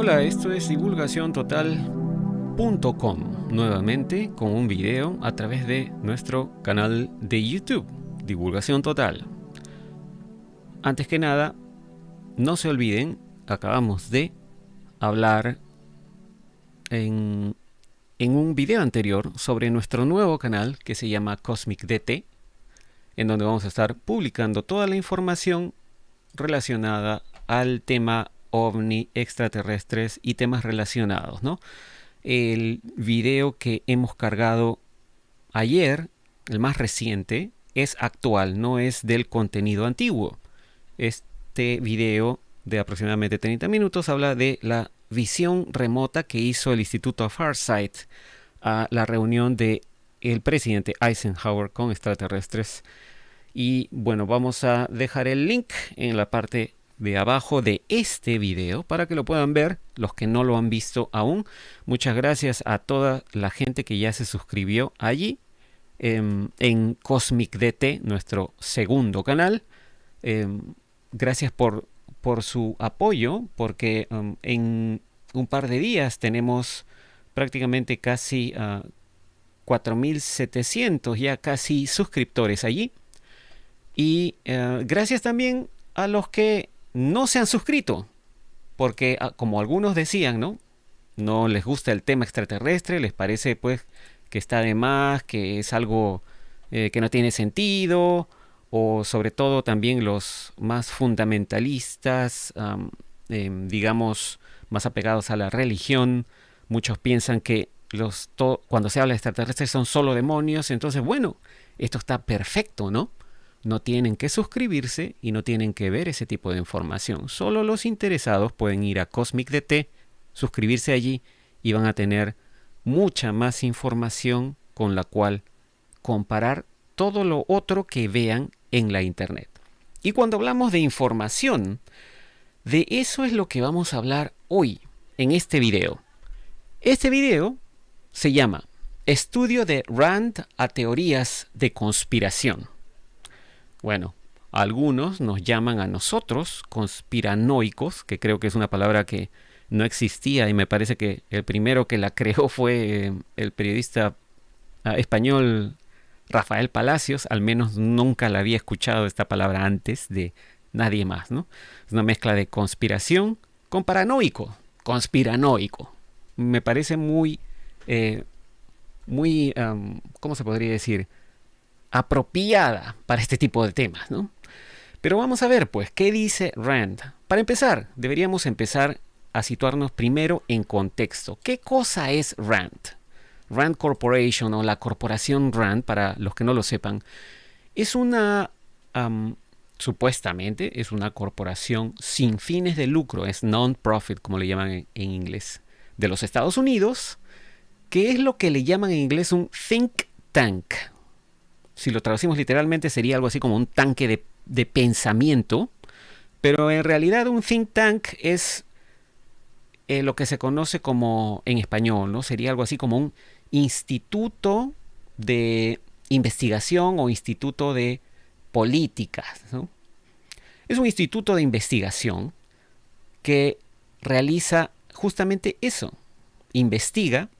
Hola, esto es divulgaciontotal.com, nuevamente con un video a través de nuestro canal de YouTube, Divulgación Total. Antes que nada, no se olviden, acabamos de hablar en un video anterior sobre nuestro nuevo canal que se llama Cosmic DT, en donde vamos a estar publicando toda la información relacionada al tema ovni, extraterrestres y temas relacionados, ¿no? El video que hemos cargado ayer, el más reciente, es actual, no es del contenido antiguo. Este video de aproximadamente 30 minutos habla de la visión remota que hizo el Instituto Farsight a la reunión de el presidente Eisenhower con extraterrestres. Y bueno, vamos a dejar el link en la parte de abajo de este video para que lo puedan ver los que no lo han visto aún. Muchas gracias a toda la gente que ya se suscribió allí en Cosmic DT, nuestro segundo canal. Gracias por su apoyo, porque en un par de días tenemos prácticamente casi 4.700 ya casi suscriptores allí. Y gracias también a los que no se han suscrito, porque como algunos decían, no les gusta el tema extraterrestre, les parece pues que está de más, que es algo que no tiene sentido, o sobre todo también los más fundamentalistas, digamos, más apegados a la religión. Muchos piensan que cuando se habla de extraterrestres son solo demonios. Entonces, bueno, esto está perfecto, ¿no? No tienen que suscribirse y no tienen que ver ese tipo de información. Solo los interesados pueden ir a Cosmic DT, suscribirse allí y van a tener mucha más información con la cual comparar todo lo otro que vean en la internet. Y cuando hablamos de información, de eso es lo que vamos a hablar hoy en este video. Este video se llama Estudio de Rand a teorías de conspiración. Bueno, algunos nos llaman a nosotros conspiranoicos, que creo que es una palabra que no existía y me parece que el primero que la creó fue el periodista español Rafael Palacios. Al menos nunca la había escuchado esta palabra antes de nadie más, ¿no? Es una mezcla de conspiración con paranoico, conspiranoico. Me parece muy, ¿cómo se podría decir? Apropiada para este tipo de temas, ¿no? Pero vamos a ver, pues, ¿qué dice Rand? Para empezar, deberíamos empezar a situarnos primero en contexto. ¿Qué cosa es Rand? Rand Corporation, o la corporación Rand, para los que no lo sepan, es una, supuestamente, es una corporación sin fines de lucro, es non-profit, como le llaman en inglés, de los Estados Unidos, que es lo que le llaman en inglés un think tank. Si lo traducimos literalmente sería algo así como un tanque de pensamiento, pero en realidad un think tank es lo que se conoce como, en español, ¿no? Sería algo así como un instituto de investigación o instituto de políticas, ¿no? Es un instituto de investigación que realiza justamente eso, investiga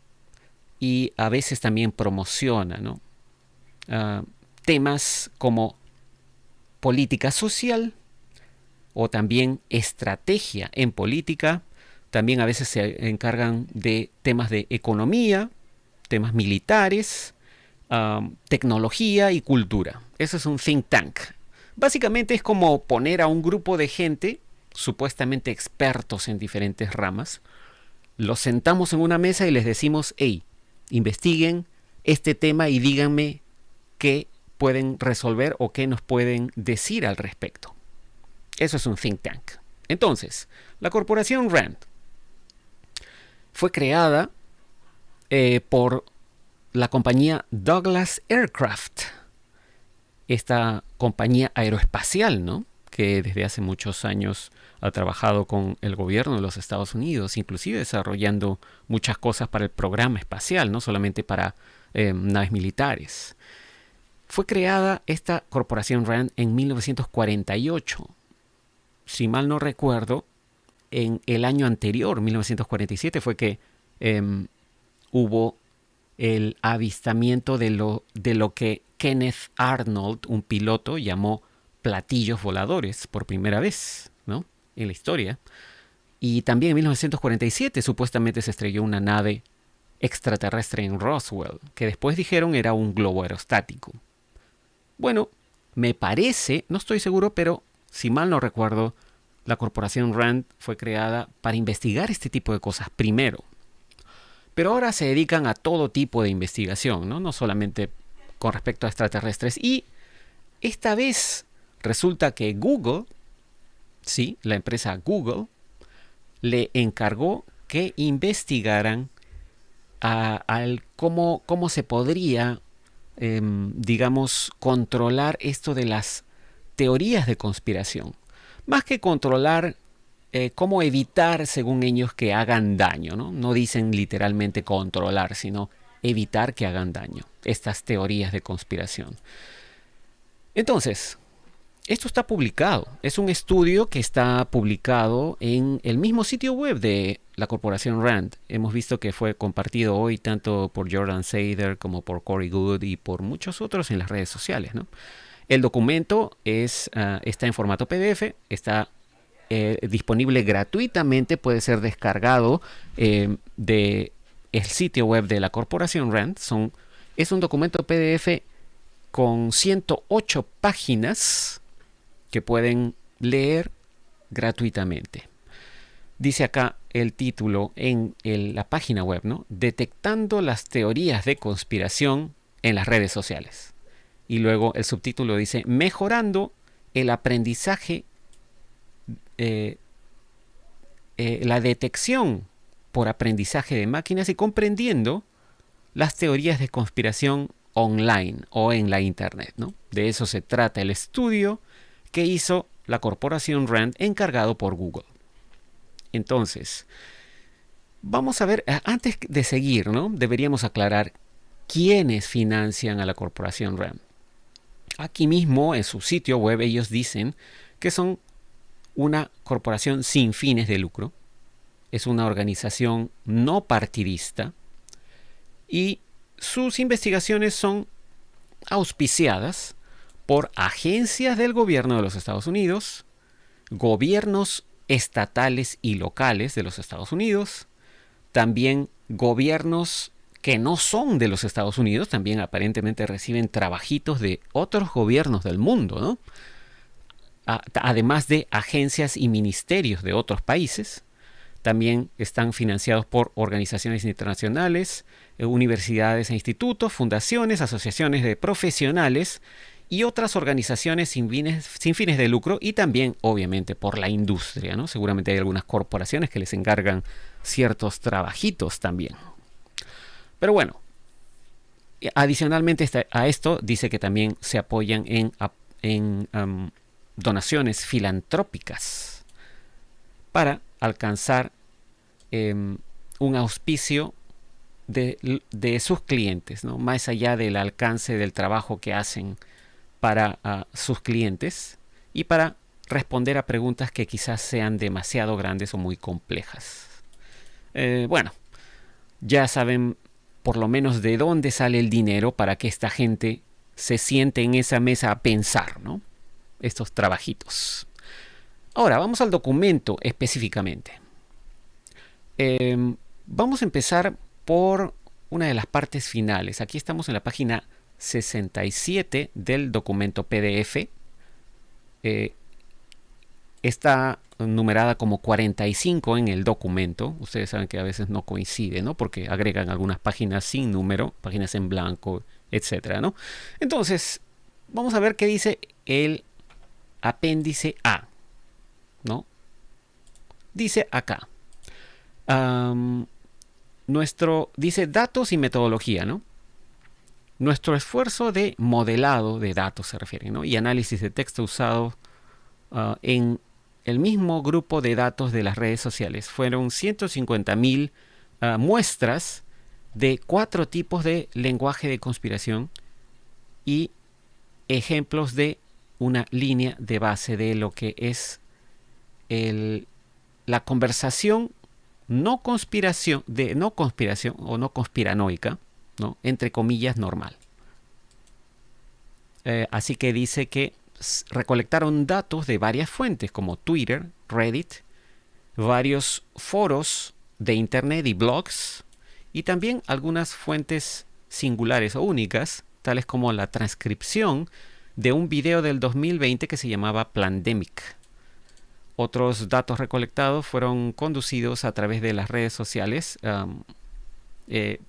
y a veces también promociona, ¿no? Temas como política social o también estrategia en política. También a veces se encargan de temas de economía, temas militares, tecnología y cultura. Eso es un think tank. Básicamente es como poner a un grupo de gente supuestamente expertos en diferentes ramas, los sentamos en una mesa y les decimos: hey, investiguen este tema y díganme qué pueden resolver o qué nos pueden decir al respecto. Eso es un think tank. Entonces, la corporación Rand fue creada por la compañía Douglas Aircraft, esta compañía aeroespacial, ¿no?, que desde hace muchos años ha trabajado con el gobierno de los Estados Unidos, inclusive desarrollando muchas cosas para el programa espacial, no solamente para naves militares. Fue creada esta corporación Rand en 1948. Si mal no recuerdo, en el año anterior, 1947, fue que hubo el avistamiento de lo que Kenneth Arnold, un piloto, llamó platillos voladores por primera vez, ¿no?, en la historia. Y también en 1947 supuestamente se estrelló una nave extraterrestre en Roswell, que después dijeron era un globo aerostático. Bueno, me parece, no estoy seguro, pero si mal no recuerdo, la corporación RAND fue creada para investigar este tipo de cosas primero. Pero ahora se dedican a todo tipo de investigación, ¿no? No solamente con respecto a extraterrestres. Y esta vez resulta que Google, sí, la empresa Google, le encargó que investigaran cómo se podría, digamos, controlar esto de las teorías de conspiración. Más que controlar, cómo evitar, según ellos, que hagan daño, ¿no? No dicen literalmente controlar, sino evitar que hagan daño. Estas teorías de conspiración. Entonces, esto está publicado. Es un estudio que está publicado en el mismo sitio web de la corporación RAND. Hemos visto que fue compartido hoy tanto por Jordan Sader como por Corey Goode y por muchos otros en las redes sociales, ¿no? El documento está en formato PDF, está disponible gratuitamente, puede ser descargado del sitio web de la corporación RAND. Es un documento PDF con 108 páginas que pueden leer gratuitamente. Dice acá el título en la página web, ¿no? Detectando las teorías de conspiración en las redes sociales. Y luego el subtítulo dice mejorando el aprendizaje, la detección por aprendizaje de máquinas y comprendiendo las teorías de conspiración online o en la internet, ¿no? De eso se trata el estudio que hizo la corporación RAND encargado por Google. Entonces, vamos a ver, antes de seguir, ¿no?, deberíamos aclarar quiénes financian a la corporación RAND. Aquí mismo en su sitio web ellos dicen que son una corporación sin fines de lucro, es una organización no partidista y sus investigaciones son auspiciadas por agencias del gobierno de los Estados Unidos, gobiernos estatales y locales de los Estados Unidos, también gobiernos que no son de los Estados Unidos, también aparentemente reciben trabajitos de otros gobiernos del mundo, ¿no? Además de agencias y ministerios de otros países. También están financiados por organizaciones internacionales, universidades e institutos, fundaciones, asociaciones de profesionales y otras organizaciones sin fines de lucro, y también, obviamente, por la industria, ¿no? Seguramente hay algunas corporaciones que les encargan ciertos trabajitos también. Pero bueno, adicionalmente a esto, dice que también se apoyan en donaciones filantrópicas para alcanzar un auspicio de sus clientes, ¿no?, más allá del alcance del trabajo que hacen para sus clientes y para responder a preguntas que quizás sean demasiado grandes o muy complejas. Bueno, ya saben por lo menos de dónde sale el dinero para que esta gente se siente en esa mesa a pensar, ¿no?, estos trabajitos. Ahora, vamos al documento específicamente. Vamos a empezar por una de las partes finales. Aquí estamos en la página 67 del documento PDF. Está numerada como 45 en el documento. Ustedes saben que a veces no coincide, ¿no?, porque agregan algunas páginas sin número, páginas en blanco, etcétera, ¿no? Entonces, vamos a ver qué dice el apéndice A, ¿no? Dice acá. Dice datos y metodología, ¿no? Nuestro esfuerzo de modelado de datos se refiere, ¿no?, y análisis de texto usado en el mismo grupo de datos de las redes sociales. Fueron 150,000 muestras de 4 tipos de lenguaje de conspiración y ejemplos de una línea de base de lo que es la conversación no conspiración o no conspiranoica, ¿no? Entre comillas, normal. Así que dice que recolectaron datos de varias fuentes como Twitter, Reddit, varios foros de internet y blogs, y también algunas fuentes singulares o únicas, tales como la transcripción de un video del 2020 que se llamaba Plandemic. Otros datos recolectados fueron conducidos a través de las redes sociales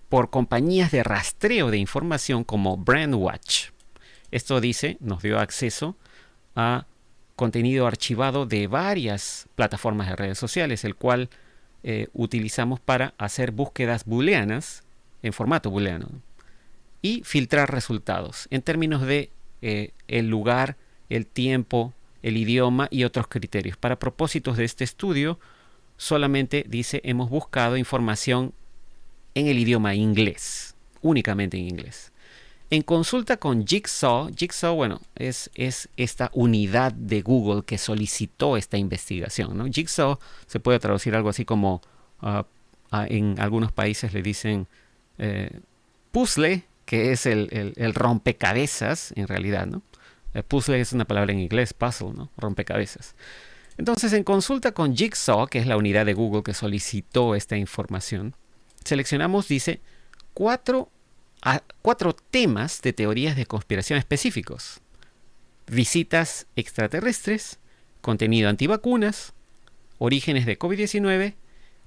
por compañías de rastreo de información como Brandwatch. Esto nos dio acceso a contenido archivado de varias plataformas de redes sociales, el cual utilizamos para hacer búsquedas booleanas en formato booleano y filtrar resultados en términos de el lugar, el tiempo, el idioma y otros criterios. Para propósitos de este estudio, solamente hemos buscado información en el idioma inglés, únicamente en inglés. En consulta con Jigsaw, bueno, es esta unidad de Google que solicitó esta investigación, ¿no? Jigsaw se puede traducir algo así como, en algunos países le dicen puzzle, que es el rompecabezas, en realidad, ¿no? Puzzle es una palabra en inglés, puzzle, ¿no? Rompecabezas. Entonces, en consulta con Jigsaw, que es la unidad de Google que solicitó esta información, seleccionamos, cuatro temas de teorías de conspiración específicos: visitas extraterrestres, contenido antivacunas, orígenes de COVID-19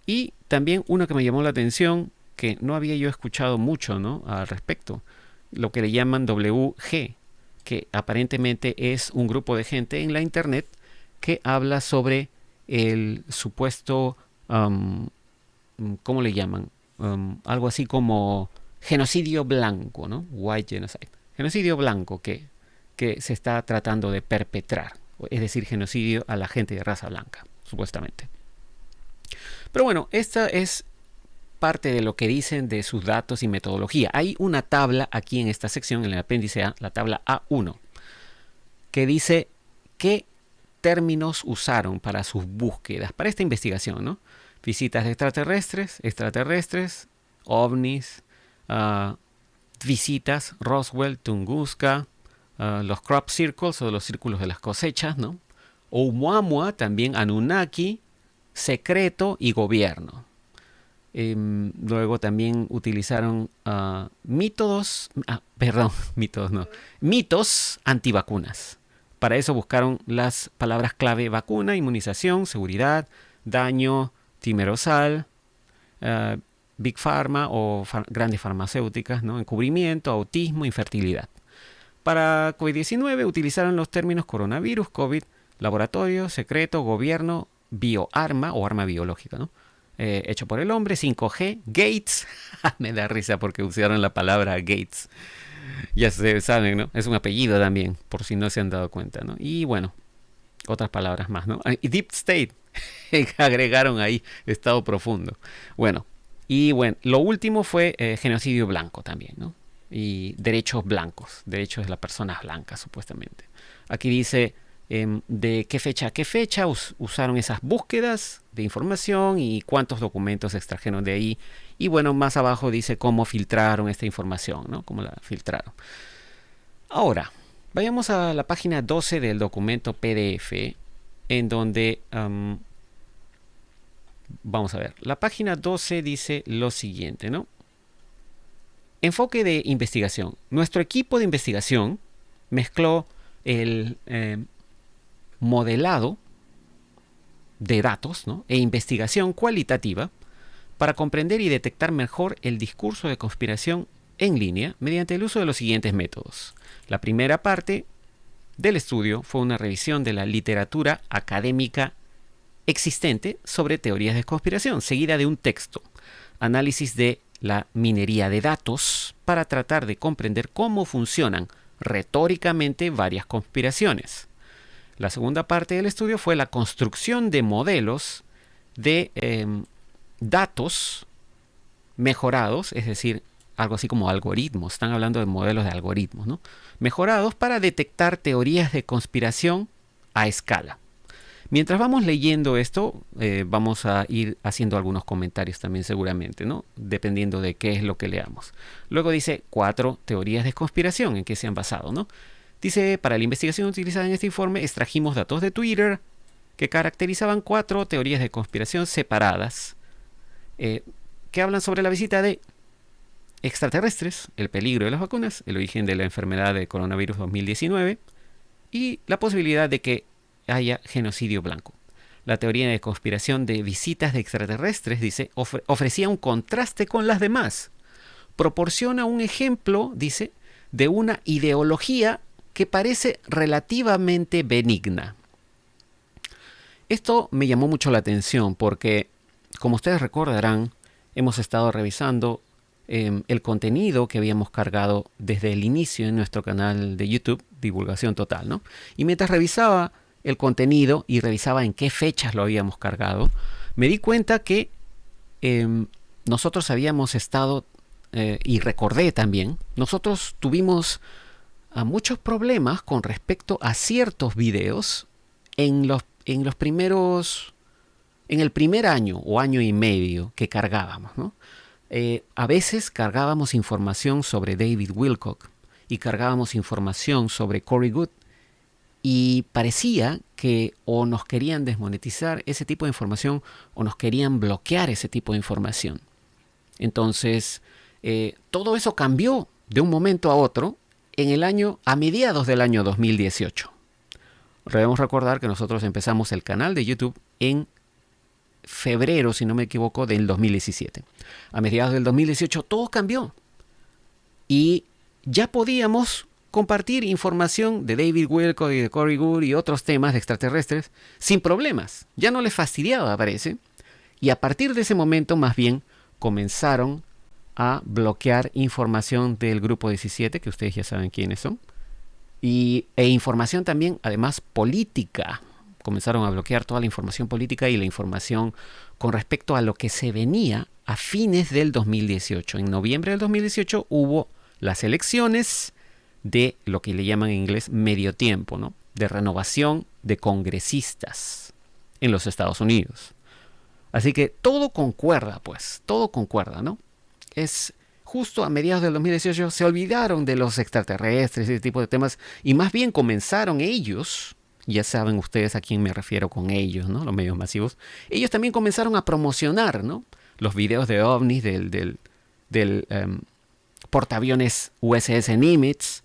y también uno que me llamó la atención, que no había yo escuchado mucho, ¿no?, al respecto, lo que le llaman WG, que aparentemente es un grupo de gente en la internet que habla sobre el supuesto, ¿cómo le llaman? Algo así como genocidio blanco, ¿no? White genocide. Genocidio blanco que se está tratando de perpetrar, es decir, genocidio a la gente de raza blanca, supuestamente. Pero bueno, esta es parte de lo que dicen de sus datos y metodología. Hay una tabla aquí en esta sección, en el apéndice A, la tabla A1, que dice qué términos usaron para sus búsquedas, para esta investigación, ¿no? Visitas de extraterrestres, ovnis, visitas, Roswell, Tunguska, los crop circles o los círculos de las cosechas, ¿no? Oumuamua, también Anunnaki, secreto y gobierno. Luego también utilizaron mitos antivacunas. Para eso buscaron las palabras clave vacuna, inmunización, seguridad, daño, timerosal, Big Pharma o grandes farmacéuticas, ¿no?, encubrimiento, autismo, infertilidad. Para COVID-19 utilizaron los términos coronavirus, COVID, laboratorio, secreto, gobierno, bioarma o arma biológica, ¿no?, hecho por el hombre, 5G, Gates. Me da risa porque usaron la palabra Gates. Ya se saben, ¿no? Es un apellido también, por si no se han dado cuenta, ¿no? Y bueno, otras palabras más, ¿no? Y Deep State. Agregaron ahí estado profundo. Bueno, lo último fue genocidio blanco también, ¿no? Y derechos blancos, derechos de las personas blancas, supuestamente. Aquí dice de qué fecha a qué fecha usaron esas búsquedas de información y cuántos documentos extrajeron de ahí. Y bueno, más abajo dice cómo filtraron esta información, ¿no? Cómo la filtraron. Ahora, vayamos a la página 12 del documento PDF, en donde vamos a ver. La página 12 dice lo siguiente, ¿no? Enfoque de investigación. Nuestro equipo de investigación mezcló el modelado de datos, ¿no?, e investigación cualitativa para comprender y detectar mejor el discurso de conspiración en línea mediante el uso de los siguientes métodos. La primera parte del estudio fue una revisión de la literatura académica existente sobre teorías de conspiración, seguida de un texto, análisis de la minería de datos para tratar de comprender cómo funcionan retóricamente varias conspiraciones. La segunda parte del estudio fue la construcción de modelos de datos mejorados, es decir, algo así como algoritmos. Están hablando de modelos de algoritmos, ¿no?, mejorados para detectar teorías de conspiración a escala. Mientras vamos leyendo esto, vamos a ir haciendo algunos comentarios también seguramente, ¿no? Dependiendo de qué es lo que leamos. Luego dice 4 teorías de conspiración en que se han basado, ¿no? Dice, para la investigación utilizada en este informe, extrajimos datos de Twitter que caracterizaban 4 teorías de conspiración separadas que hablan sobre la visita de extraterrestres, el peligro de las vacunas, el origen de la enfermedad de coronavirus 2019 y la posibilidad de que haya genocidio blanco. La teoría de conspiración de visitas de extraterrestres, dice, ofrecía un contraste con las demás. Proporciona un ejemplo, dice, de una ideología que parece relativamente benigna. Esto me llamó mucho la atención porque, como ustedes recordarán, hemos estado revisando el contenido que habíamos cargado desde el inicio en nuestro canal de YouTube, Divulgación Total, ¿no? Y mientras revisaba el contenido y revisaba en qué fechas lo habíamos cargado, me di cuenta que nosotros habíamos estado, y recordé también, nosotros tuvimos muchos problemas con respecto a ciertos videos en los primeros, en el primer año o año y medio que cargábamos, ¿no? A veces cargábamos información sobre David Wilcock y cargábamos información sobre Corey Goode y parecía que o nos querían desmonetizar ese tipo de información o nos querían bloquear ese tipo de información. Entonces, todo eso cambió de un momento a otro a mediados del año 2018. Debemos recordar que nosotros empezamos el canal de YouTube en febrero, si no me equivoco, del 2017. A mediados del 2018 todo cambió y ya podíamos compartir información de David Wilcock y de Corey Goode y otros temas de extraterrestres sin problemas. Ya no les fastidiaba, parece. Y a partir de ese momento, más bien, comenzaron a bloquear información del Grupo 17, que ustedes ya saben quiénes son, e información también, además, política. Comenzaron a bloquear toda la información política y la información con respecto a lo que se venía a fines del 2018. En noviembre del 2018 hubo las elecciones de lo que le llaman en inglés medio tiempo, ¿no? De renovación de congresistas en los Estados Unidos. Así que todo concuerda, pues, todo concuerda, ¿no? Es justo a mediados del 2018 se olvidaron de los extraterrestres y ese tipo de temas y más bien comenzaron ellos, ya saben ustedes a quién me refiero con ellos, ¿no? Los medios masivos, ellos también comenzaron a promocionar, ¿no? Los videos de ovnis del portaaviones USS Nimitz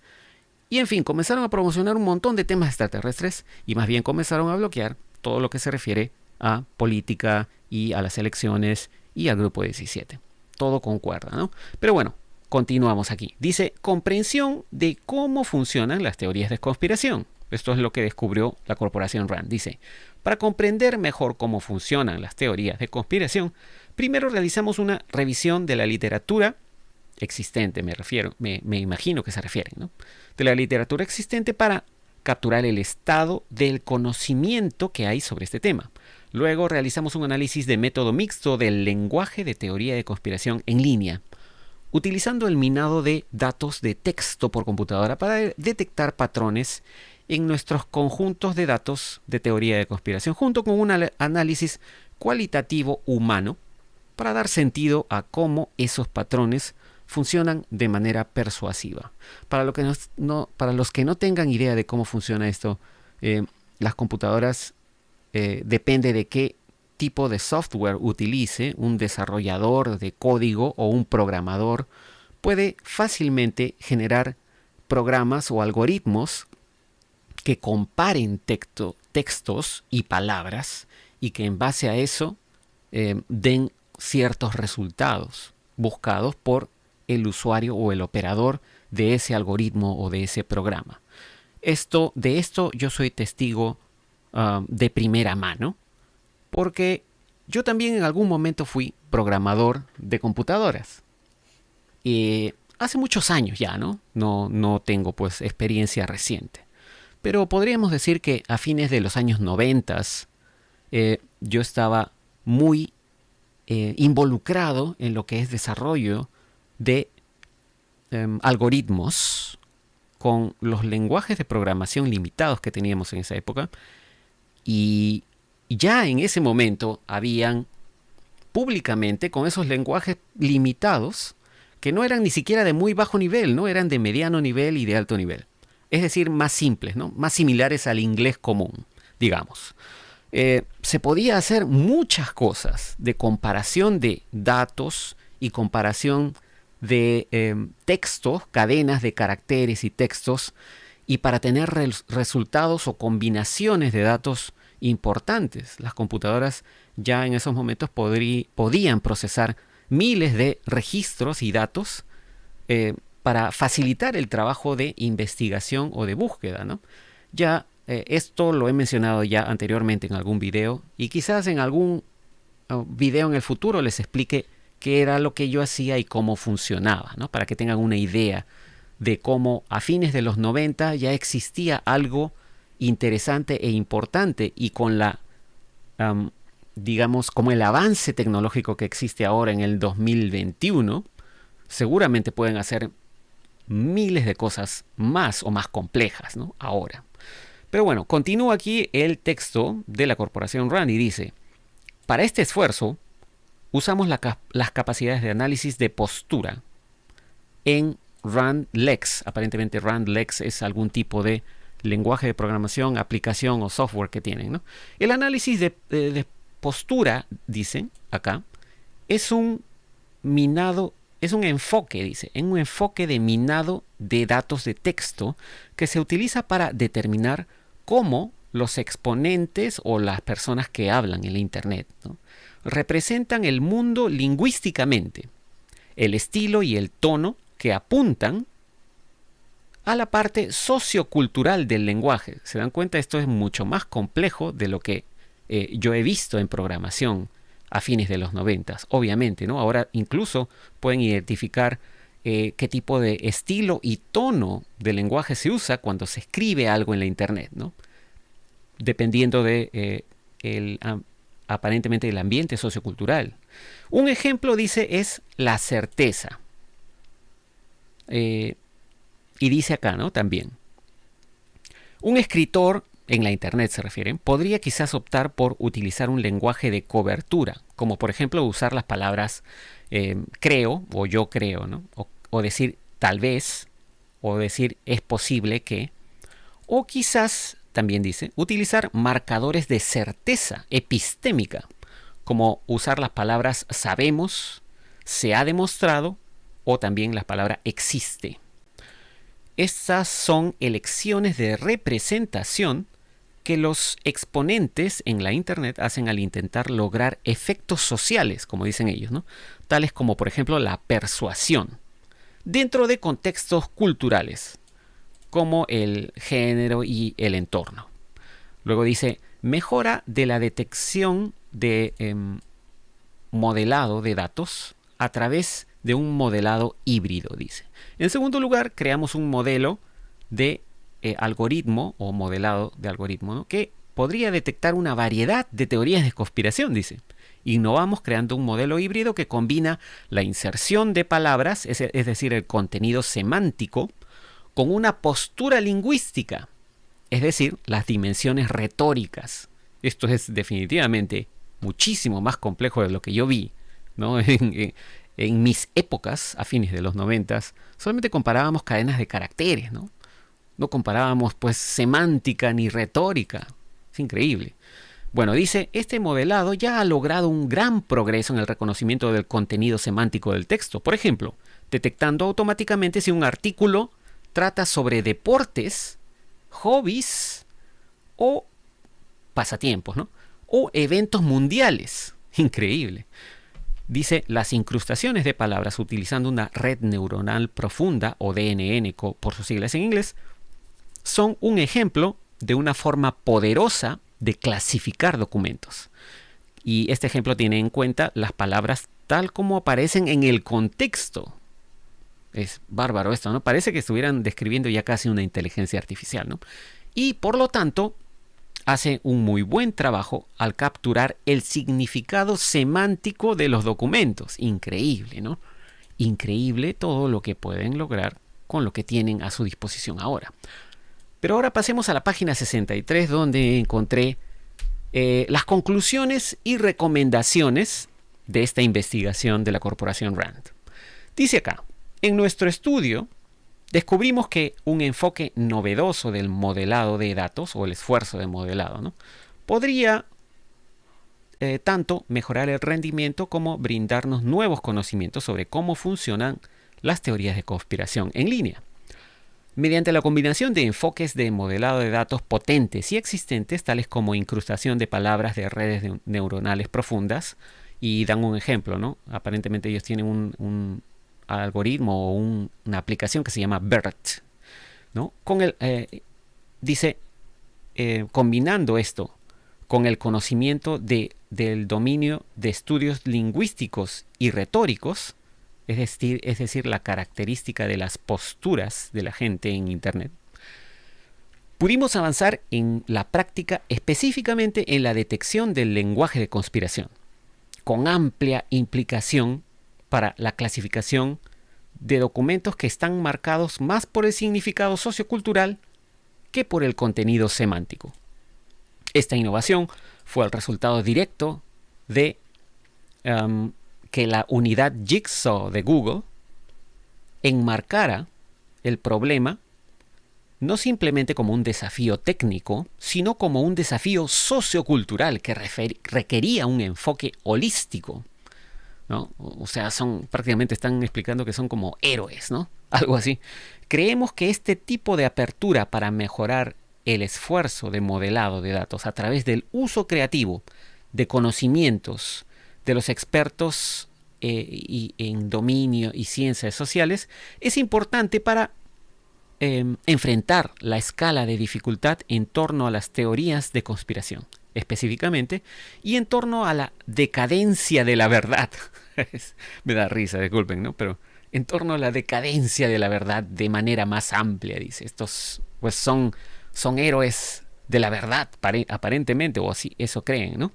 y en fin, comenzaron a promocionar un montón de temas extraterrestres y más bien comenzaron a bloquear todo lo que se refiere a política y a las elecciones y al Grupo 17. Todo concuerda, ¿no? Pero bueno, continuamos aquí. Dice, comprensión de cómo funcionan las teorías de conspiración. Esto es lo que descubrió la corporación RAND. Dice, para comprender mejor cómo funcionan las teorías de conspiración, primero realizamos una revisión de la literatura existente, me imagino que se refieren, ¿no? De la literatura existente para capturar el estado del conocimiento que hay sobre este tema. Luego realizamos un análisis de método mixto del lenguaje de teoría de conspiración en línea, utilizando el minado de datos de texto por computadora para detectar patrones en nuestros conjuntos de datos de teoría de conspiración, junto con un análisis cualitativo humano para dar sentido a cómo esos patrones funcionan de manera persuasiva. Para los que no tengan idea de cómo funciona esto, las computadoras depende de qué tipo de software utilice un desarrollador de código o un programador, puede fácilmente generar programas o algoritmos que comparen textos y palabras y que en base a eso den ciertos resultados buscados por el usuario o el operador de ese algoritmo o de ese programa. De esto yo soy testigo de primera mano, porque yo también en algún momento fui programador de computadoras. Hace muchos años ya, ¿no? No tengo pues experiencia reciente. Pero podríamos decir que a fines de los años 90 yo estaba muy involucrado en lo que es desarrollo de algoritmos con los lenguajes de programación limitados que teníamos en esa época y ya en ese momento habían públicamente con esos lenguajes limitados que no eran ni siquiera de muy bajo nivel, ¿no? Eran de mediano nivel y de alto nivel. Es decir, más simples, ¿no? Más similares al inglés común, digamos. Se podía hacer muchas cosas de comparación de datos y comparación de textos, cadenas de caracteres y textos, y para tener resultados o combinaciones de datos importantes. Las computadoras ya en esos momentos podían procesar miles de registros y datos para facilitar el trabajo de investigación o de búsqueda, ¿no? Ya esto lo he mencionado ya anteriormente en algún video y quizás en algún video en el futuro les explique qué era lo que yo hacía y cómo funcionaba, ¿no? Para que tengan una idea de cómo a fines de los 90 ya existía algo interesante e importante y con la, digamos, como el avance tecnológico que existe ahora en el 2021, seguramente pueden hacer miles de cosas más o más complejas, ¿no? Ahora. Pero bueno, continúa aquí el texto de la corporación RAND y dice, para este esfuerzo usamos las capacidades de análisis de postura en RANDLEX. Aparentemente RANDLEX es algún tipo de lenguaje de programación, aplicación o software que tienen, ¿no? El análisis de postura, dicen acá, es un enfoque, dice, en un enfoque de minado de datos de texto que se utiliza para determinar cómo los exponentes o las personas que hablan en la Internet, ¿no? Representan el mundo lingüísticamente, el estilo y el tono que apuntan a la parte sociocultural del lenguaje. ¿Se dan cuenta? Esto es mucho más complejo de lo que yo he visto en programación a fines de los 90, obviamente, ¿no? Ahora incluso pueden identificar qué tipo de estilo y tono de lenguaje se usa cuando se escribe algo en la Internet, ¿no? Dependiendo de aparentemente el ambiente sociocultural. Un ejemplo, dice, es la certeza. Y dice acá, ¿no? También. Un escritor, en la Internet se refieren, podría quizás optar por utilizar un lenguaje de cobertura, como por ejemplo usar las palabras creo o yo creo, ¿no? O decir tal vez, o decir es posible que, o quizás, también dice, utilizar marcadores de certeza epistémica, como usar las palabras sabemos, se ha demostrado, o también la palabra existe. Estas son elecciones de representación que los exponentes en la Internet hacen al intentar lograr efectos sociales, como dicen ellos, ¿no? Tales como, por ejemplo, la persuasión, dentro de contextos culturales, como el género y el entorno. Luego dice, mejora de la detección de modelado de datos a través de un modelado híbrido, dice. En segundo lugar, creamos un modelo de algoritmo o modelado de algoritmo, ¿no? Que podría detectar una variedad de teorías de conspiración, dice. Innovamos creando un modelo híbrido que combina la inserción de palabras, es decir, el contenido semántico, con una postura lingüística, es decir, las dimensiones retóricas. Esto es definitivamente muchísimo más complejo de lo que yo vi, ¿no? En mis épocas, a fines de los 90, solamente comparábamos cadenas de caracteres, ¿no? No comparábamos, pues, semántica ni retórica. Es increíble. Bueno, dice, este modelado ya ha logrado un gran progreso en el reconocimiento del contenido semántico del texto. Por ejemplo, detectando automáticamente si un artículo trata sobre deportes, hobbies o pasatiempos, ¿no? O eventos mundiales. Increíble. Dice, las incrustaciones de palabras utilizando una red neuronal profunda, o DNN por sus siglas en inglés, son un ejemplo de una forma poderosa de clasificar documentos. Y este ejemplo tiene en cuenta las palabras tal como aparecen en el contexto. Es bárbaro esto, ¿no? Parece que estuvieran describiendo ya casi una inteligencia artificial, ¿no? Y por lo tanto, hace un muy buen trabajo al capturar el significado semántico de los documentos. Increíble, ¿no? Increíble todo lo que pueden lograr con lo que tienen a su disposición ahora. Pero ahora pasemos a la página 63, donde encontré las conclusiones y recomendaciones de esta investigación de la corporación Rand. Dice acá, en nuestro estudio descubrimos que un enfoque novedoso del modelado de datos, o el esfuerzo de modelado, ¿no?, podría tanto mejorar el rendimiento como brindarnos nuevos conocimientos sobre cómo funcionan las teorías de conspiración en línea. Mediante la combinación de enfoques de modelado de datos potentes y existentes, tales como incrustación de palabras de redes neuronales profundas, y dan un ejemplo, ¿no? Aparentemente ellos tienen un algoritmo o una aplicación que se llama BERT, ¿no? Dice, combinando esto con el conocimiento del dominio de estudios lingüísticos y retóricos, es decir, la característica de las posturas de la gente en Internet, pudimos avanzar en la práctica, específicamente en la detección del lenguaje de conspiración, con amplia implicación para la clasificación de documentos que están marcados más por el significado sociocultural que por el contenido semántico. Esta innovación fue el resultado directo de que la unidad Jigsaw de Google enmarcara el problema no simplemente como un desafío técnico, sino como un desafío sociocultural que requería un enfoque holístico, ¿no? O sea, prácticamente están explicando que son como héroes, ¿no? Algo así. Creemos que este tipo de apertura para mejorar el esfuerzo de modelado de datos a través del uso creativo de conocimientos de los expertos en dominio y ciencias sociales es importante para enfrentar la escala de dificultad en torno a las teorías de conspiración, específicamente, y en torno a la decadencia de la verdad. Me da risa, disculpen, ¿no? Pero en torno a la decadencia de la verdad de manera más amplia, dice. Estos pues son héroes de la verdad, aparentemente, o así eso creen, ¿no?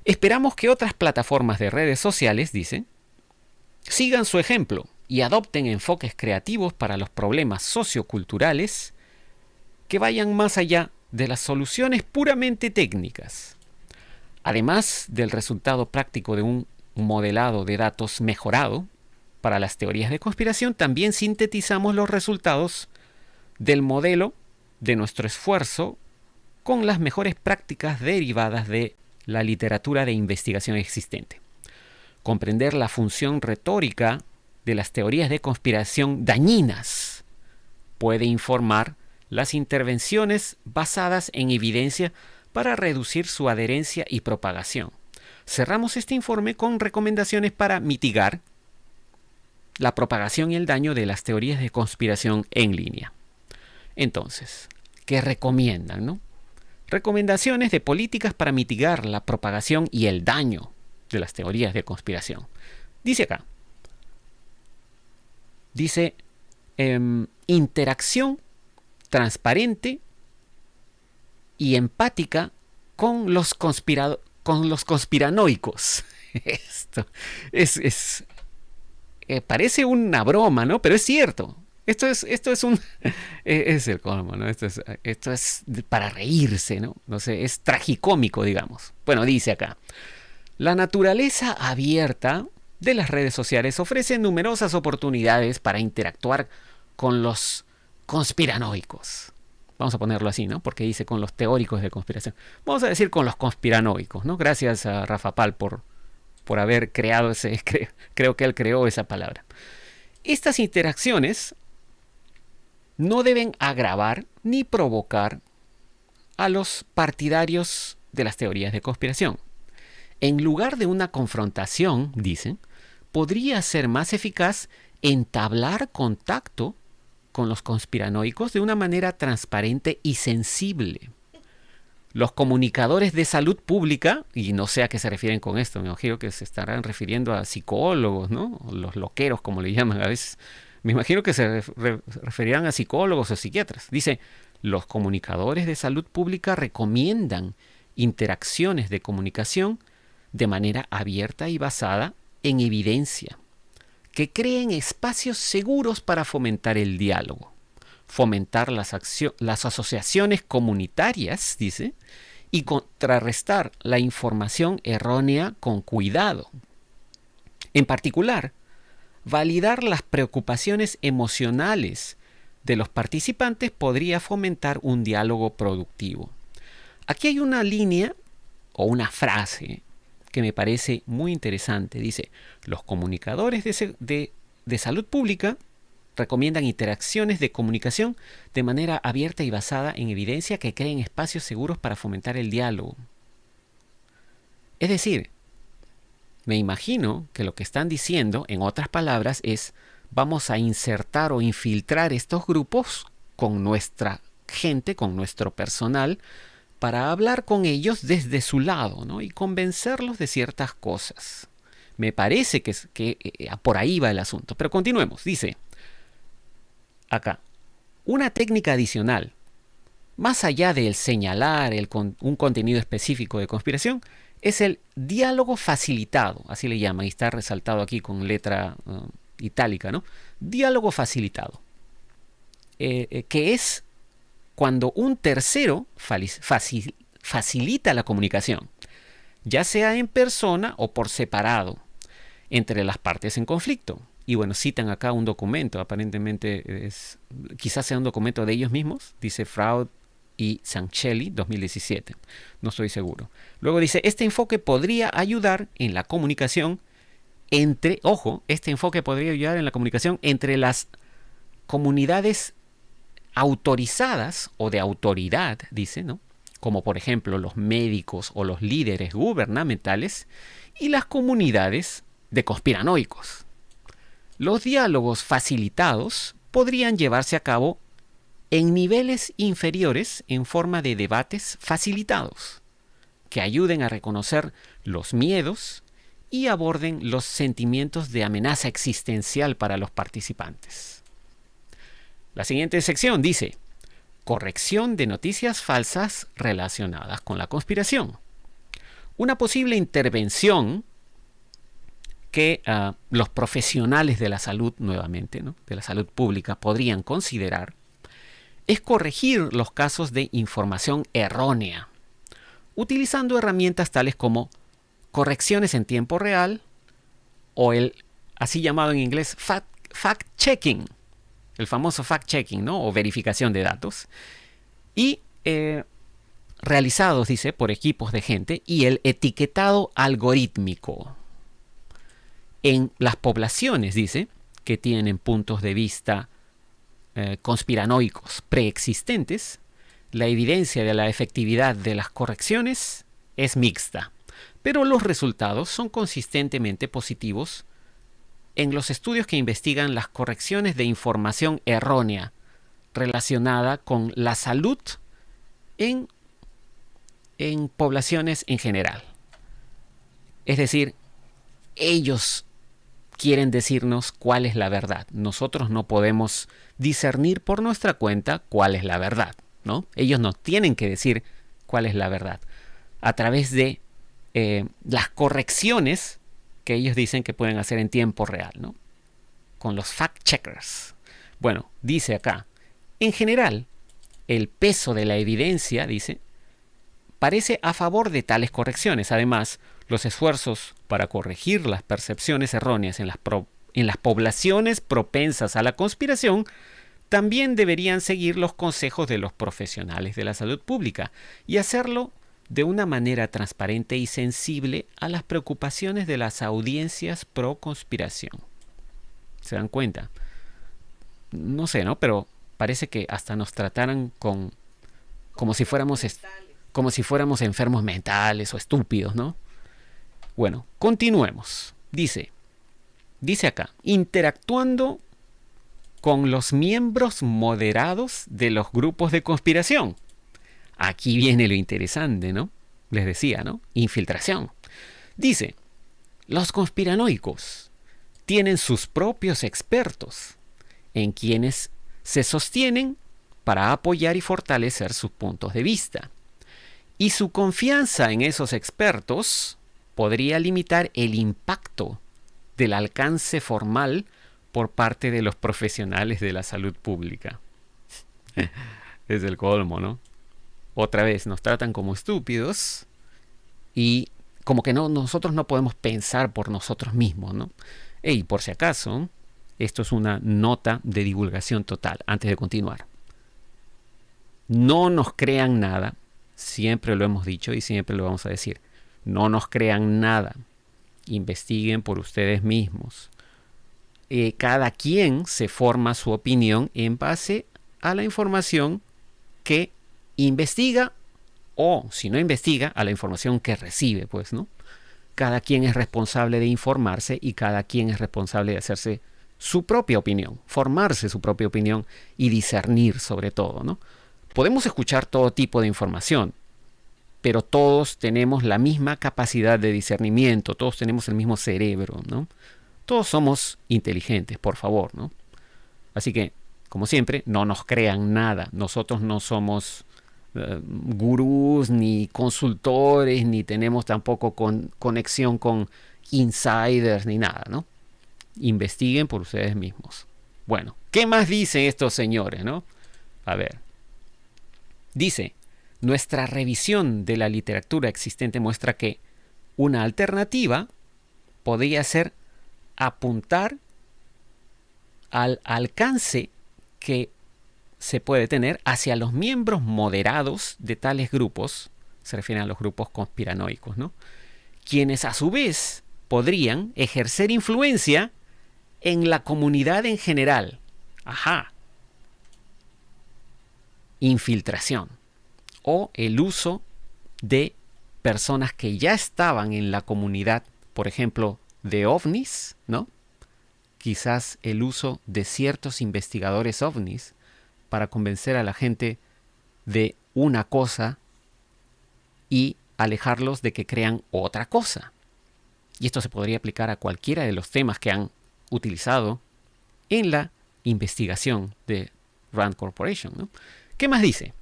Esperamos que otras plataformas de redes sociales, dice, sigan su ejemplo y adopten enfoques creativos para los problemas socioculturales que vayan más allá de las soluciones puramente técnicas. Además del resultado práctico de un modelado de datos mejorado para las teorías de conspiración, también sintetizamos los resultados del modelo de nuestro esfuerzo con las mejores prácticas derivadas de la literatura de investigación existente. Comprender la función retórica de las teorías de conspiración dañinas puede informar las intervenciones basadas en evidencia para reducir su adherencia y propagación. Cerramos este informe con recomendaciones para mitigar la propagación y el daño de las teorías de conspiración en línea. Entonces, ¿qué recomiendan, no? Recomendaciones de políticas para mitigar la propagación y el daño de las teorías de conspiración. Dice acá, interacción transparente y empática con los conspiranoicos. Esto parece una broma, ¿no? Pero es cierto. Esto es es el colmo, ¿no? Esto es para reírse, ¿no? No sé, es tragicómico, digamos. Bueno, dice acá, la naturaleza abierta de las redes sociales ofrece numerosas oportunidades para interactuar con los conspiranoicos. Vamos a ponerlo así, ¿no? Porque dice con los teóricos de conspiración. Vamos a decir con los conspiranoicos, ¿no? Gracias a Rafa Pal por haber creado creo que él creó esa palabra. Estas interacciones no deben agravar ni provocar a los partidarios de las teorías de conspiración. En lugar de una confrontación, dicen, podría ser más eficaz entablar contacto con los conspiranoicos de una manera transparente y sensible. Los comunicadores de salud pública, y no sé a qué se refieren con esto, me imagino que se estarán refiriendo a psicólogos, ¿no? Los loqueros, como le llaman a veces. Me imagino que se referirán a psicólogos o psiquiatras. Dice, los comunicadores de salud pública recomiendan interacciones de comunicación de manera abierta y basada en evidencia, que creen espacios seguros para fomentar el diálogo, fomentar las asociaciones comunitarias, dice, y contrarrestar la información errónea con cuidado. En particular, validar las preocupaciones emocionales de los participantes podría fomentar un diálogo productivo. Aquí hay una línea o una frase que me parece muy interesante. Dice, los comunicadores de salud pública recomiendan interacciones de comunicación de manera abierta y basada en evidencia que creen espacios seguros para fomentar el diálogo. Es decir, me imagino que lo que están diciendo, en otras palabras, es vamos a insertar o infiltrar estos grupos con nuestra gente, con nuestro personal, para hablar con ellos desde su lado, ¿no? Y convencerlos de ciertas cosas. Me parece que por ahí va el asunto. Pero continuemos. Dice acá, una técnica adicional, más allá del señalar un contenido específico de conspiración, es el diálogo facilitado, así le llaman, y está resaltado aquí con letra itálica, ¿no? Diálogo facilitado, que es cuando un tercero facilita la comunicación, ya sea en persona o por separado, entre las partes en conflicto. Y bueno, citan acá un documento, aparentemente quizás sea un documento de ellos mismos, dice Fraud y Sancelli, 2017, no estoy seguro. Luego dice, este enfoque podría ayudar en la comunicación entre las comunidades autorizadas o de autoridad, dice, ¿no? Como por ejemplo los médicos o los líderes gubernamentales y las comunidades de conspiranoicos. Los diálogos facilitados podrían llevarse a cabo en niveles inferiores en forma de debates facilitados, que ayuden a reconocer los miedos y aborden los sentimientos de amenaza existencial para los participantes. La siguiente sección dice, corrección de noticias falsas relacionadas con la conspiración. Una posible intervención que los profesionales de la salud, nuevamente, ¿no?, de la salud pública, podrían considerar, es corregir los casos de información errónea, utilizando herramientas tales como correcciones en tiempo real o el así llamado en inglés fact-checking, el famoso fact-checking, ¿no?, o verificación de datos, y realizados, dice, por equipos de gente, y el etiquetado algorítmico. En las poblaciones, dice, que tienen puntos de vista conspiranoicos preexistentes, la evidencia de la efectividad de las correcciones es mixta, pero los resultados son consistentemente positivos en los estudios que investigan las correcciones de información errónea relacionada con la salud en poblaciones en general. Es decir, ellos quieren decirnos cuál es la verdad. Nosotros no podemos discernir por nuestra cuenta cuál es la verdad, ¿no? Ellos nos tienen que decir cuál es la verdad a través de las correcciones que ellos dicen que pueden hacer en tiempo real, ¿no?, con los fact-checkers. Bueno, dice acá, en general, el peso de la evidencia, dice, parece a favor de tales correcciones. Además, los esfuerzos para corregir las percepciones erróneas en las poblaciones propensas a la conspiración también deberían seguir los consejos de los profesionales de la salud pública y hacerlo de una manera transparente y sensible a las preocupaciones de las audiencias pro conspiración. ¿Se dan cuenta? No sé, ¿no? Pero parece que hasta nos trataran como si fuéramos enfermos mentales o estúpidos, ¿no? Bueno, continuemos. Dice acá, interactuando con los miembros moderados de los grupos de conspiración. Aquí viene lo interesante, ¿no? Les decía, ¿no? Infiltración. Dice, los conspiranoicos tienen sus propios expertos en quienes se sostienen para apoyar y fortalecer sus puntos de vista. Y su confianza en esos expertos podría limitar el impacto del alcance formal por parte de los profesionales de la salud pública. Es el colmo, ¿no? otra vez nos tratan como estúpidos y como que nosotros no podemos pensar por nosotros mismos, ¿no? Y por si acaso, esto es una nota de divulgación total, antes de continuar. No nos crean nada, siempre lo hemos dicho y siempre lo vamos a decir. No nos crean nada, investiguen por ustedes mismos. Cada quien se forma su opinión en base a la información que investiga o, si no investiga, a la información que recibe, pues, ¿no? Cada quien es responsable de informarse y cada quien es responsable de hacerse su propia opinión, formarse su propia opinión y discernir sobre todo, ¿no? Podemos escuchar todo tipo de información, pero todos tenemos la misma capacidad de discernimiento, todos tenemos el mismo cerebro, ¿no? Todos somos inteligentes, por favor, ¿no? Así que, como siempre, no nos crean nada. Nosotros no somos gurús, ni consultores, ni tenemos tampoco conexión con insiders, ni nada, ¿no? Investiguen por ustedes mismos. Bueno, ¿qué más dicen estos señores, no? A ver. Dice, nuestra revisión de la literatura existente muestra que una alternativa podría ser apuntar al alcance que se puede tener hacia los miembros moderados de tales grupos, se refieren a los grupos conspiranoicos, ¿no? Quienes a su vez podrían ejercer influencia en la comunidad en general. Ajá. Infiltración o el uso de personas que ya estaban en la comunidad, por ejemplo, de ovnis, ¿no? Quizás el uso de ciertos investigadores ovnis para convencer a la gente de una cosa y alejarlos de que crean otra cosa. Y esto se podría aplicar a cualquiera de los temas que han utilizado en la investigación de Rand Corporation, ¿no? ¿Qué más dice?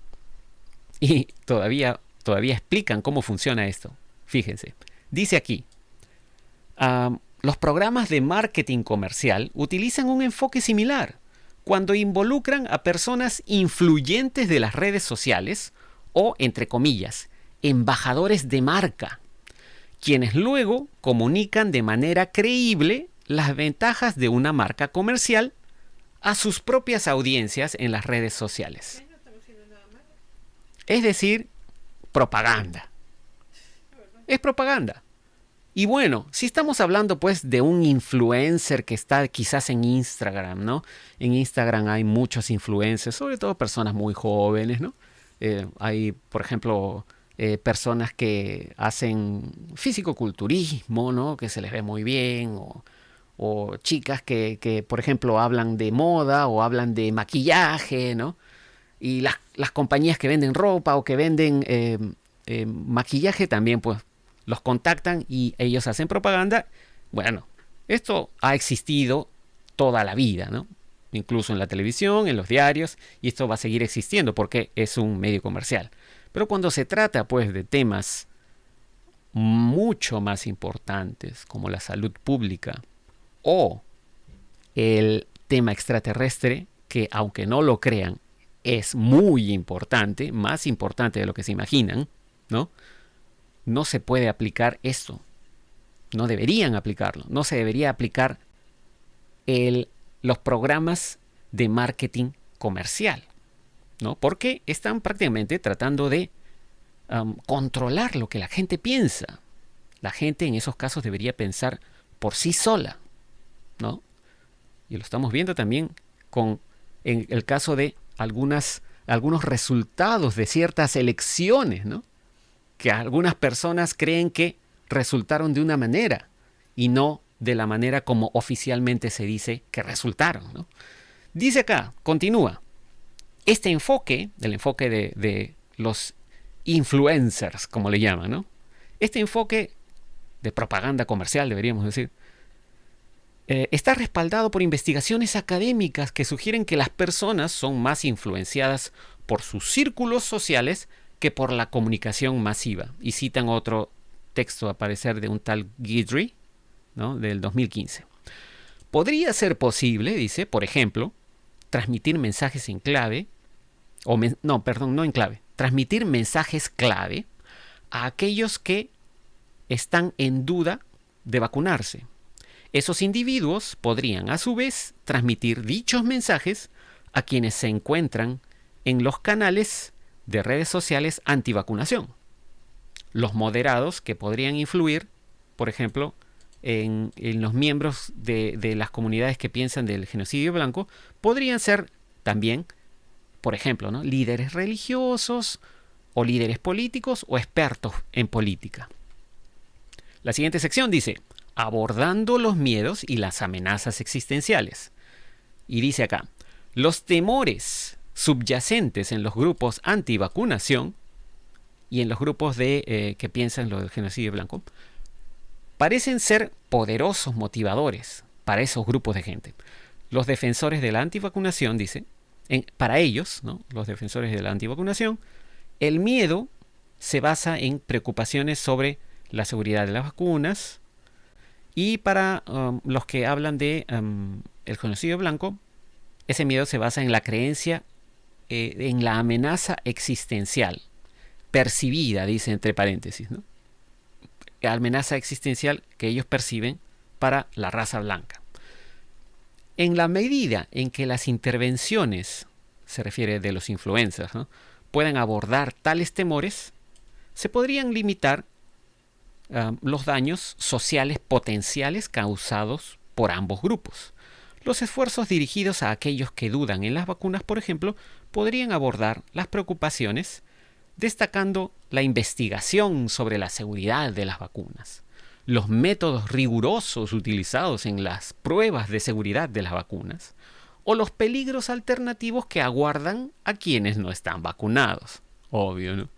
Y todavía explican cómo funciona esto. Fíjense. Dice aquí, los programas de marketing comercial utilizan un enfoque similar cuando involucran a personas influyentes de las redes sociales o, entre comillas, embajadores de marca, quienes luego comunican de manera creíble las ventajas de una marca comercial a sus propias audiencias en las redes sociales. Es decir, propaganda. Es propaganda. Y bueno, si estamos hablando pues de un influencer que está quizás en Instagram, ¿no? En Instagram hay muchos influencers, sobre todo personas muy jóvenes, ¿no? Hay, por ejemplo, personas que hacen fisicoculturismo, ¿no? Que se les ve muy bien, o chicas que, por ejemplo, hablan de moda o hablan de maquillaje, ¿no? Y las compañías que venden ropa o que venden maquillaje también, pues, los contactan y ellos hacen propaganda. Bueno, esto ha existido toda la vida, ¿no? Incluso en la televisión, en los diarios, y esto va a seguir existiendo porque es un medio comercial. Pero cuando se trata, pues, de temas mucho más importantes, como la salud pública o el tema extraterrestre, que aunque no lo crean, es muy importante, más importante de lo que se imaginan, ¿no? No se puede aplicar esto. No deberían aplicarlo. No se debería aplicar los programas de marketing comercial, ¿no? Porque están prácticamente tratando de controlar lo que la gente piensa. La gente en esos casos debería pensar por sí sola, ¿no? Y lo estamos viendo también en el caso de algunos resultados de ciertas elecciones, ¿no? Que algunas personas creen que resultaron de una manera y no de la manera como oficialmente se dice que resultaron, ¿no? Dice acá, continúa, este enfoque, el enfoque de los influencers, como le llaman, ¿no? Este enfoque de propaganda comercial, deberíamos decir, está respaldado por investigaciones académicas que sugieren que las personas son más influenciadas por sus círculos sociales que por la comunicación masiva. Y citan otro texto a parecer de un tal Guidry, ¿no? Del 2015. Podría ser posible, dice, por ejemplo, transmitir mensajes en clave, no en clave, transmitir mensajes clave a aquellos que están en duda de vacunarse. Esos individuos podrían, a su vez, transmitir dichos mensajes a quienes se encuentran en los canales de redes sociales antivacunación. Los moderados que podrían influir, por ejemplo, en los miembros de las comunidades que piensan del genocidio blanco, podrían ser también, por ejemplo, ¿no?, líderes religiosos o líderes políticos o expertos en política. La siguiente sección dice, abordando los miedos y las amenazas existenciales. Y dice acá, los temores subyacentes en los grupos antivacunación y en los grupos que piensan lo del genocidio blanco parecen ser poderosos motivadores para esos grupos de gente. Los defensores de la antivacunación, dice, para ellos, ¿no?, los defensores de la antivacunación, el miedo se basa en preocupaciones sobre la seguridad de las vacunas, y para los que hablan de el genocidio blanco, ese miedo se basa en la creencia en la amenaza existencial percibida, dice entre paréntesis, ¿no?, la amenaza existencial que ellos perciben para la raza blanca. En la medida en que las intervenciones, se refiere de los influencers, ¿no?, puedan abordar tales temores, se podrían limitar los daños sociales potenciales causados por ambos grupos. Los esfuerzos dirigidos a aquellos que dudan en las vacunas, por ejemplo, podrían abordar las preocupaciones destacando la investigación sobre la seguridad de las vacunas, los métodos rigurosos utilizados en las pruebas de seguridad de las vacunas o los peligros alternativos que aguardan a quienes no están vacunados. Obvio, ¿no?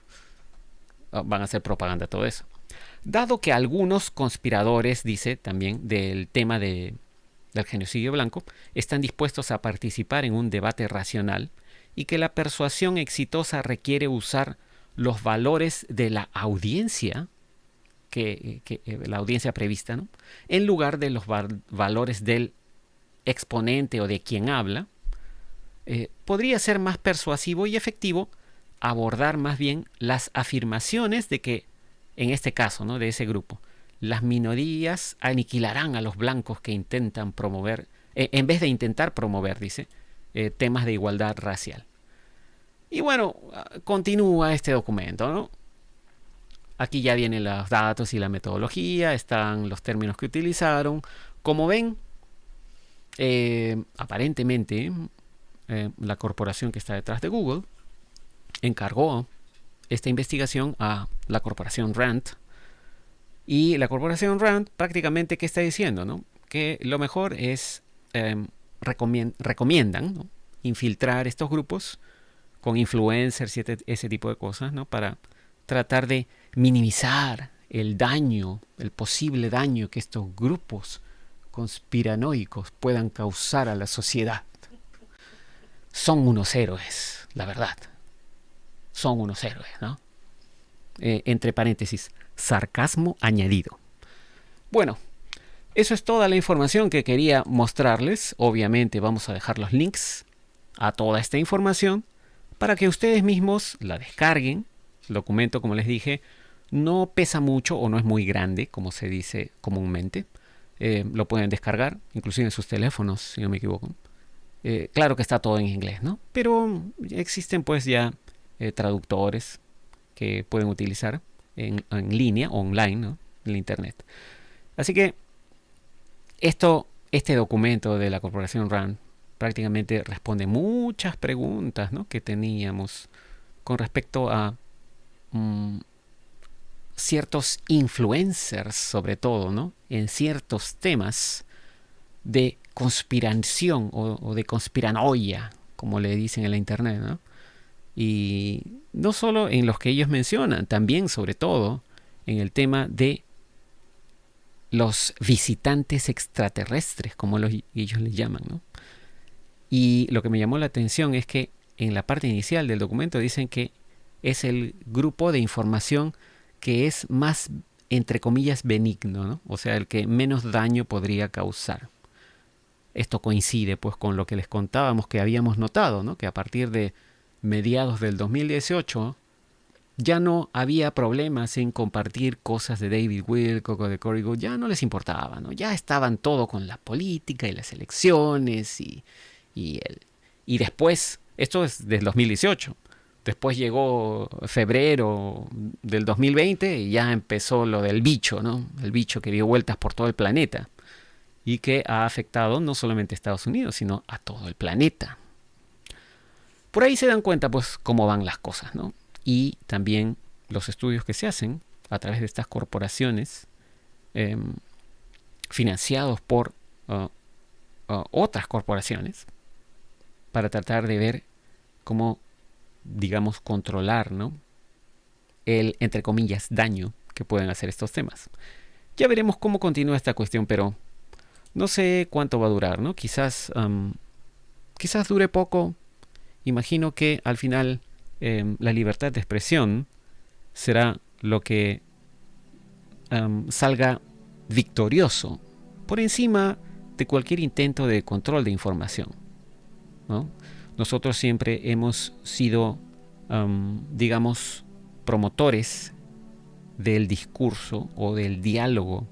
Van a hacer propaganda todo eso. Dado que algunos conspiradores, dice también, del tema del genocidio blanco, están dispuestos a participar en un debate racional y que la persuasión exitosa requiere usar los valores de la audiencia, la audiencia prevista, ¿no?, en lugar de los valores del exponente o de quien habla, podría ser más persuasivo y efectivo abordar más bien las afirmaciones de que, en este caso, ¿no?, de ese grupo, las minorías aniquilarán a los blancos que intentan promover, en vez de intentar promover, dice, temas de igualdad racial. Y bueno, continúa este documento, ¿no? Aquí ya vienen los datos y la metodología, están los términos que utilizaron. Como ven, aparentemente la corporación que está detrás de Google encargó esta investigación a la corporación Rand. Y la corporación Rand prácticamente, ¿qué está diciendo?, ¿no? Que lo mejor es, recomiendan, ¿no?, infiltrar estos grupos con influencers y ese tipo de cosas, ¿no?, para tratar de minimizar el daño, el posible daño que estos grupos conspiranoicos puedan causar a la sociedad. Son unos héroes, la verdad. Son unos héroes, ¿no? Entre paréntesis, sarcasmo añadido. Bueno, eso es toda la información que quería mostrarles. Obviamente vamos a dejar los links a toda esta información para que ustedes mismos la descarguen. El documento, como les dije, no pesa mucho o no es muy grande, como se dice comúnmente. Lo pueden descargar, inclusive en sus teléfonos, si no me equivoco. Claro que está todo en inglés, ¿no? Pero existen pues ya traductores que pueden utilizar en línea, online, ¿no?, en la internet. Así que este documento de la corporación RAND prácticamente responde muchas preguntas, ¿no?, que teníamos con respecto a ciertos influencers, sobre todo, ¿no?, en ciertos temas de conspiración o de conspiranoia, como le dicen en la internet, ¿no? Y no solo en los que ellos mencionan, también, sobre todo, en el tema de los visitantes extraterrestres, como ellos les llaman, ¿no? Y lo que me llamó la atención es que en la parte inicial del documento dicen que es el grupo de información que es más, entre comillas, benigno, ¿no? O sea, el que menos daño podría causar. Esto coincide pues con lo que les contábamos que habíamos notado, ¿no?, que a partir de mediados del 2018 Ya no había problemas en compartir cosas de David Wilcock o de Cory Goode, ya no les importaba, ¿no? Ya estaban todo con la política y las elecciones y, el, y después, esto es del 2018, después llegó febrero del 2020 y ya empezó lo del bicho, ¿no? El bicho que dio vueltas por todo el planeta y que ha afectado no solamente a Estados Unidos, sino a todo el planeta. Por ahí se dan cuenta, pues, cómo van las cosas, ¿no? Y también los estudios que se hacen a través de estas corporaciones eh, financiados por otras corporaciones para tratar de ver cómo, digamos, controlar, ¿no? El, entre comillas, daño que pueden hacer estos temas. Ya veremos cómo continúa esta cuestión, pero no sé cuánto va a durar, ¿no? Quizás dure poco. Imagino que al final la libertad de expresión será lo que salga victorioso por encima de cualquier intento de control de información, ¿no? Nosotros siempre hemos sido, digamos, promotores del discurso o del diálogo,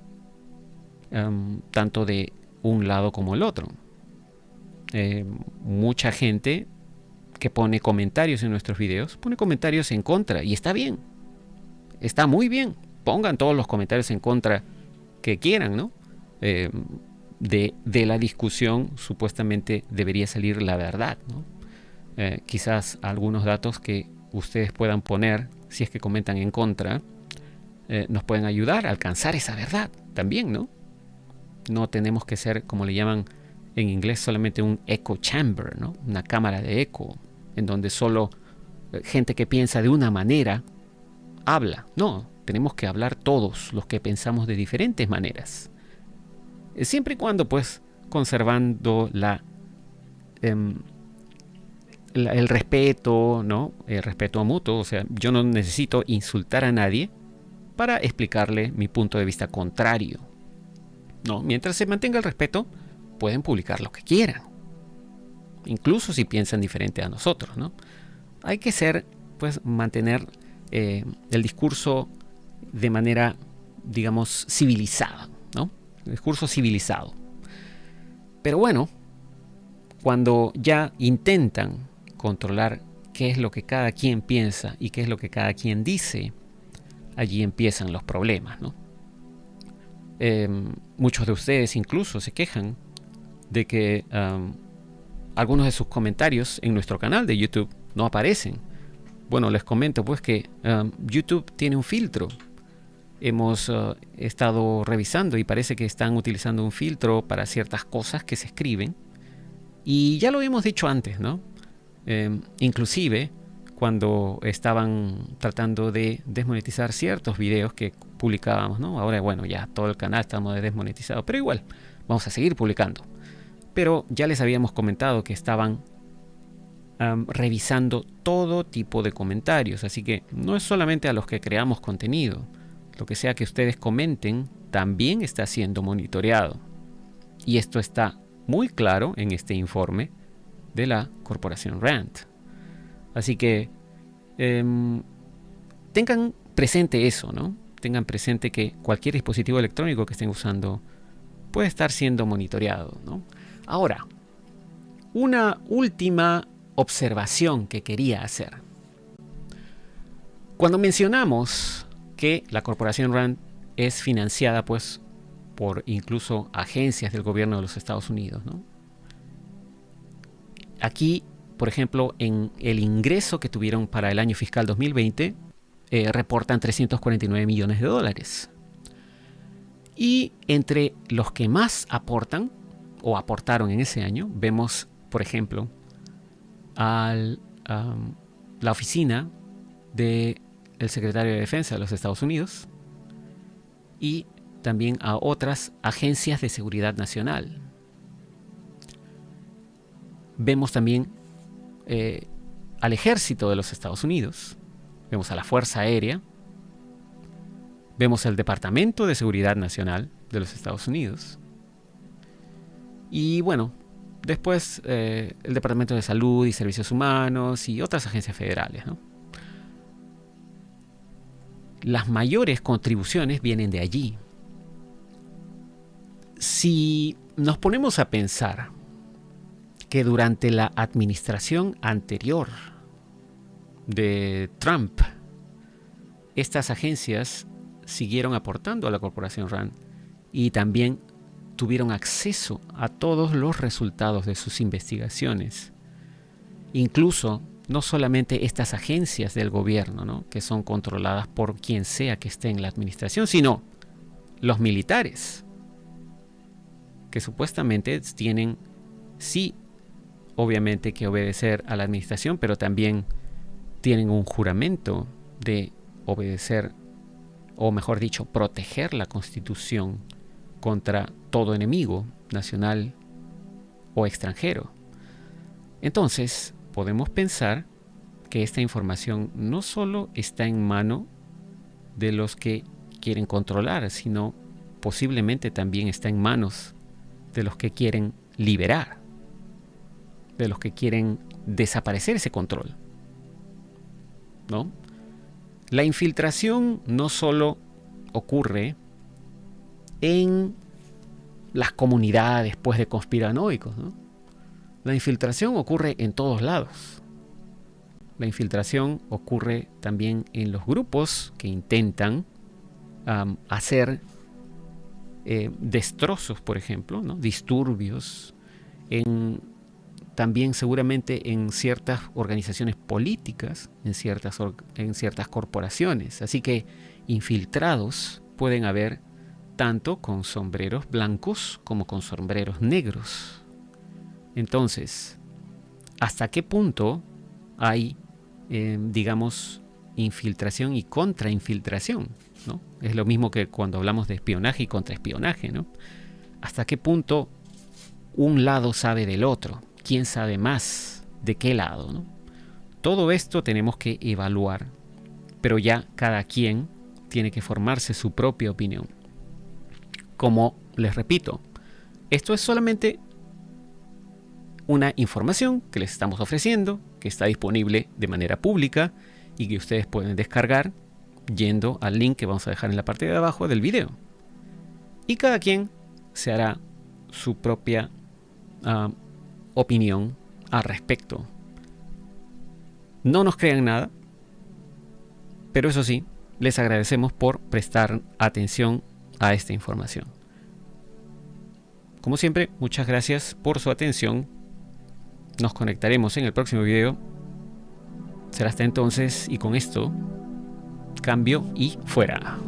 tanto de un lado como el otro. Mucha gente que pone comentarios en nuestros videos, pone comentarios en contra, y está bien, está muy bien, pongan todos los comentarios en contra que quieran, ¿no? De la discusión supuestamente debería salir la verdad, ¿no? Quizás algunos datos que ustedes puedan poner, si es que comentan en contra, nos pueden ayudar a alcanzar esa verdad también, ¿no? No tenemos que ser, como le llaman en inglés, solamente un echo chamber, ¿no? Una cámara de eco, en donde solo gente que piensa de una manera habla. No, tenemos que hablar todos los que pensamos de diferentes maneras. Siempre y cuando, pues, conservando el respeto, ¿no? El respeto mutuo. O sea, yo no necesito insultar a nadie para explicarle mi punto de vista contrario, ¿no? Mientras se mantenga el respeto, pueden publicar lo que quieran, incluso si piensan diferente a nosotros, ¿no? Hay que ser, pues, mantener el discurso de manera, digamos, civilizada, ¿no? El discurso civilizado. Pero bueno, cuando ya intentan controlar qué es lo que cada quien piensa y qué es lo que cada quien dice, allí empiezan los problemas, ¿no? Muchos de ustedes incluso se quejan de que algunos de sus comentarios en nuestro canal de YouTube no aparecen. Bueno, les comento pues que YouTube tiene un filtro. Hemos estado revisando y parece que están utilizando un filtro para ciertas cosas que se escriben. Y ya lo hemos dicho antes, ¿no? Inclusive cuando estaban tratando de desmonetizar ciertos videos que publicábamos, ¿no? Ahora, bueno, ya todo el canal estamos desmonetizado, pero igual, vamos a seguir publicando. Pero ya les habíamos comentado que estaban revisando todo tipo de comentarios, así que no es solamente a los que creamos contenido. Lo que sea que ustedes comenten también está siendo monitoreado. Y esto está muy claro en este informe de la corporación RAND. Así que tengan presente eso, ¿no? Tengan presente que cualquier dispositivo electrónico que estén usando puede estar siendo monitoreado, ¿no? Ahora, una última observación que quería hacer. Cuando mencionamos que la corporación RAND es financiada, pues, por incluso agencias del gobierno de los Estados Unidos, ¿no? Aquí, por ejemplo, en el ingreso que tuvieron para el año fiscal 2020, reportan 349 millones de dólares. Y entre los que más aportan o aportaron en ese año, vemos, por ejemplo, a la oficina del secretario de Defensa de los Estados Unidos y también a otras agencias de seguridad nacional. Vemos también al ejército de los Estados Unidos, vemos a la Fuerza Aérea, vemos el Departamento de Seguridad Nacional de los Estados Unidos y bueno, después el Departamento de Salud y Servicios Humanos y otras agencias federales, ¿no? las mayores contribuciones vienen de allí. Si nos ponemos a pensar que durante la administración anterior de Trump, estas agencias siguieron aportando a la corporación RAND y también tuvieron acceso a todos los resultados de sus investigaciones. Incluso, no solamente estas agencias del gobierno, ¿no?, que son controladas por quien sea que esté en la administración, sino los militares, que supuestamente tienen, sí, obviamente que obedecer a la administración, pero también tienen un juramento de obedecer, o mejor dicho, proteger la Constitución contra todo enemigo nacional o extranjero. Entonces, podemos pensar que esta información no solo está en mano de los que quieren controlar, sino posiblemente también está en manos de los que quieren liberar, de los que quieren desaparecer ese control, ¿no? La infiltración no solo ocurre en las comunidades, pues, de conspiranoicos, ¿no? La infiltración ocurre en todos lados. La infiltración ocurre también en los grupos que intentan hacer destrozos, por ejemplo, ¿no?, disturbios, también seguramente en ciertas organizaciones políticas, en ciertas corporaciones. Así que infiltrados pueden haber tanto con sombreros blancos como con sombreros negros. Entonces, ¿hasta qué punto hay, digamos, infiltración y contrainfiltración, ¿no? Es lo mismo que cuando hablamos de espionaje y contraespionaje, ¿no? ¿Hasta qué punto un lado sabe del otro? ¿Quién sabe más de qué lado, ¿no? Todo esto tenemos que evaluar, pero ya cada quien tiene que formarse su propia opinión. Como les repito, esto es solamente una información que les estamos ofreciendo, que está disponible de manera pública y que ustedes pueden descargar yendo al link que vamos a dejar en la parte de abajo del video. Y cada quien se hará su propia opinión al respecto. No nos crean nada, pero eso sí, les agradecemos por prestar atención a esta información. Como siempre, muchas gracias por su atención. Nos conectaremos en el próximo video. Será hasta entonces, y con esto, cambio y fuera.